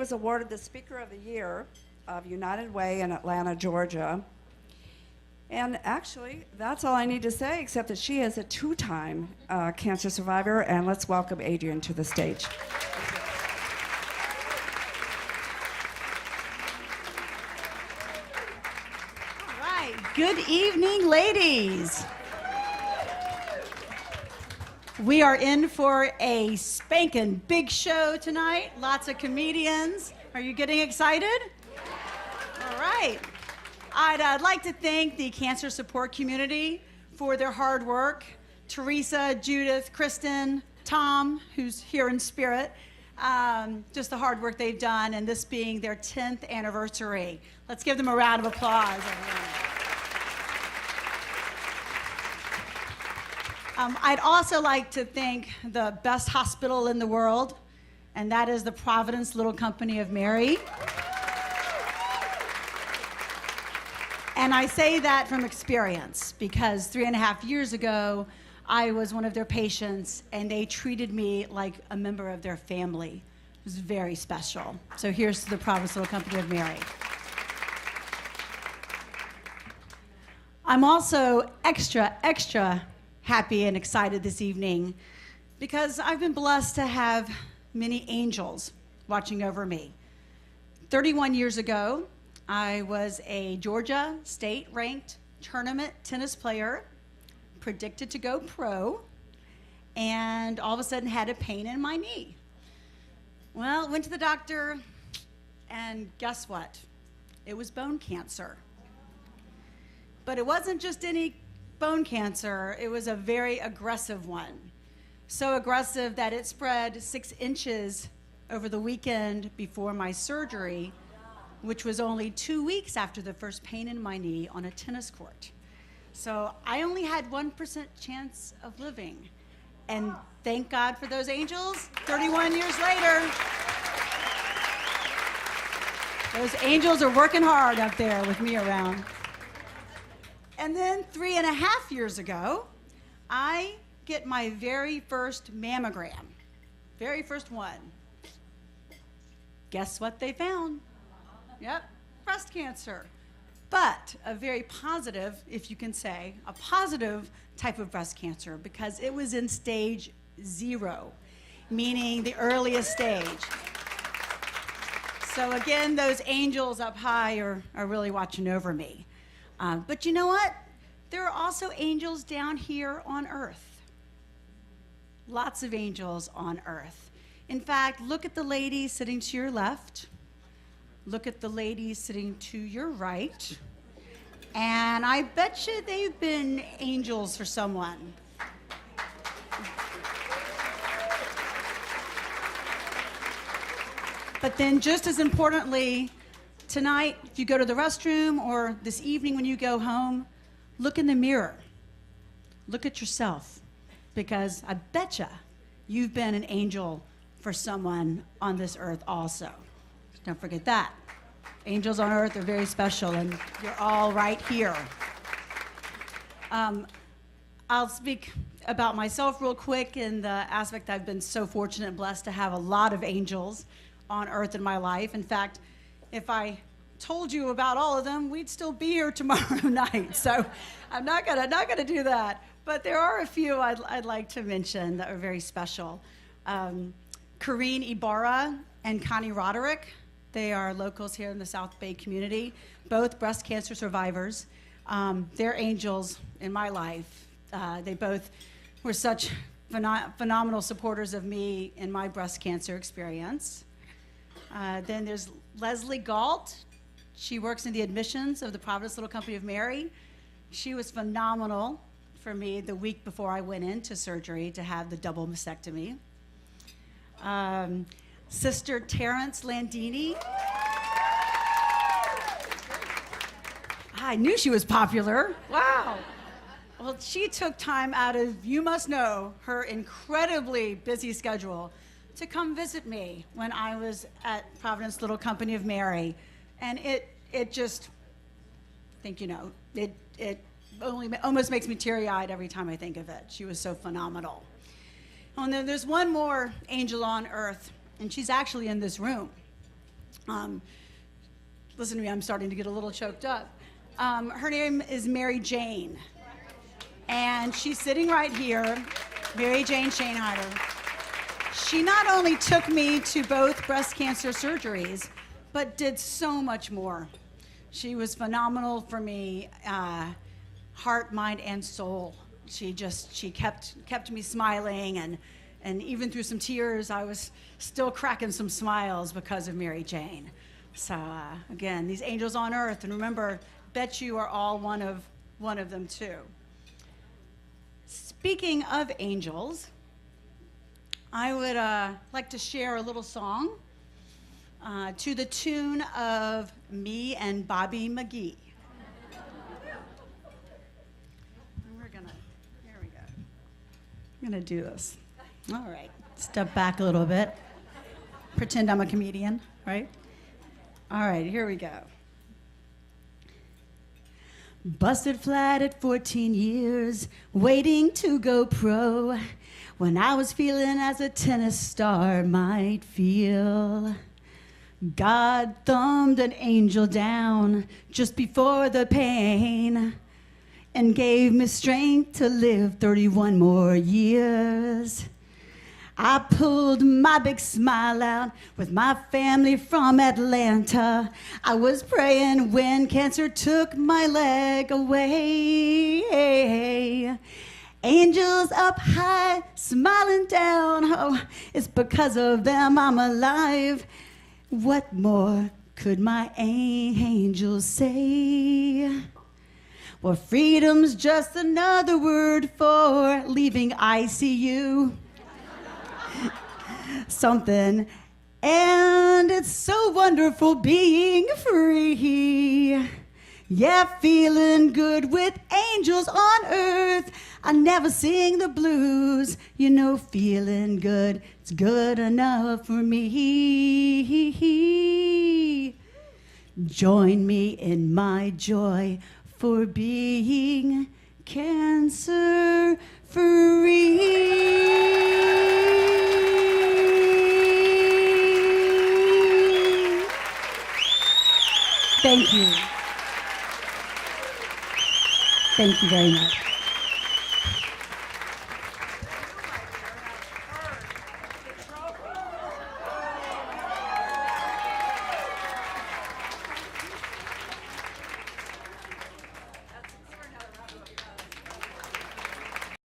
was awarded the Speaker of the Year of United Way in Atlanta, Georgia. And actually, that's all I need to say, except that she is a two-time cancer survivor. And let's welcome Adrienne to the stage. All right. Good evening, ladies. We are in for a spanking big show tonight. Lots of comedians. Are you getting excited? All right. I'd like to thank the cancer support community for their hard work. Teresa, Judith, Kristen, Tom, who's here in spirit, just the hard work they've done, and this being their 10th anniversary. Let's give them a round of applause, everyone. I'd also like to thank the best hospital in the world, and that is the Providence Little Company of Mary. And I say that from experience because 3.5 years ago, I was one of their patients and they treated me like a member of their family. It was very special. So here's to the Providence Little Company of Mary. I'm also extra happy and excited this evening because I've been blessed to have many angels watching over me. 31 years ago, I was a Georgia state-ranked tournament tennis player, predicted to go pro, and all of a sudden had a pain in my knee. Well, went to the doctor, and guess what? It was bone cancer. But it wasn't just any bone cancer, it was a very aggressive one. So aggressive that it spread 6 inches over the weekend before my surgery, which was only 2 weeks after the first pain in my knee on a tennis court. So I only had 1% chance of living. And thank God for those angels, 31 years later. Those angels are working hard up there with me around. And then 3.5 years ago, I get my very first mammogram, very first one. Guess what they found? Yep, breast cancer. But a very positive, if you can say, a positive type of breast cancer because it was in stage 0, meaning the earliest stage. So again, those angels up high are really watching over me. But you know what? There are also angels down here on earth. Lots of angels on earth. In fact, look at the lady sitting to your left. Look at the ladies sitting to your right, and I bet you they've been angels for someone. But then just as importantly, tonight, if you go to the restroom or this evening when you go home, look in the mirror. Look at yourself, because I bet you've been an angel for someone on this earth also. Don't forget that. Angels on earth are very special, and you're all right here. I'll speak about myself real quick in the aspect I've been so fortunate and blessed to have a lot of angels on earth in my life. In fact, if I told you about all of them, we'd still be here tomorrow night. So I'm not gonna do that. But there are a few I'd like to mention that are very special. Corrine Ibarra and Connie Roderick. They are locals here in the South Bay community, both breast cancer survivors. They're angels in my life. They both were such phenomenal supporters of me in my breast cancer experience. Then there's Leslie Galt. She works in the admissions of the Providence Little Company of Mary. She was phenomenal for me the week before I went into surgery to have the double mastectomy. Sister Terrence Landini. I knew she was popular. Wow. Well, she took time out of, you must know, her incredibly busy schedule to come visit me when I was at Providence Little Company of Mary. And it just, I think, you know, it almost makes me teary-eyed every time I think of it. She was so phenomenal. Oh, and then there's one more angel on earth, and she's actually in this room. Listen to me, I'm starting to get a little choked up. Her name is Mary Jane, and she's sitting right here, Mary Jane Shanehider. She not only took me to both breast cancer surgeries, but did so much more. She was phenomenal for me, heart, mind, and soul. She kept me smiling, and even through some tears, I was still cracking some smiles because of Mary Jane. So again, these angels on earth, and remember, bet you are all one of them too. Speaking of angels, I would like to share a little song to the tune of Me and Bobby McGee. Here we go. I'm gonna do this. All right, step back a little bit. Pretend I'm a comedian, right? All right, here we go. Busted flat at 14 years, waiting to go pro, when I was feeling as a tennis star might feel. God thumbed an angel down just before the pain and gave me strength to live 31 more years. I pulled my big smile out with my family from Atlanta. I was praying when cancer took my leg away. Angels up high, smiling down. Oh, it's because of them I'm alive. What more could my angels say? Well, freedom's just another word for leaving ICU. Something, and it's so wonderful being free. Yeah, feeling good with angels on earth. I never sing the blues, you know, feeling good, it's good enough for me. Join me in my joy for being cancer free. Thank you. Thank you very much.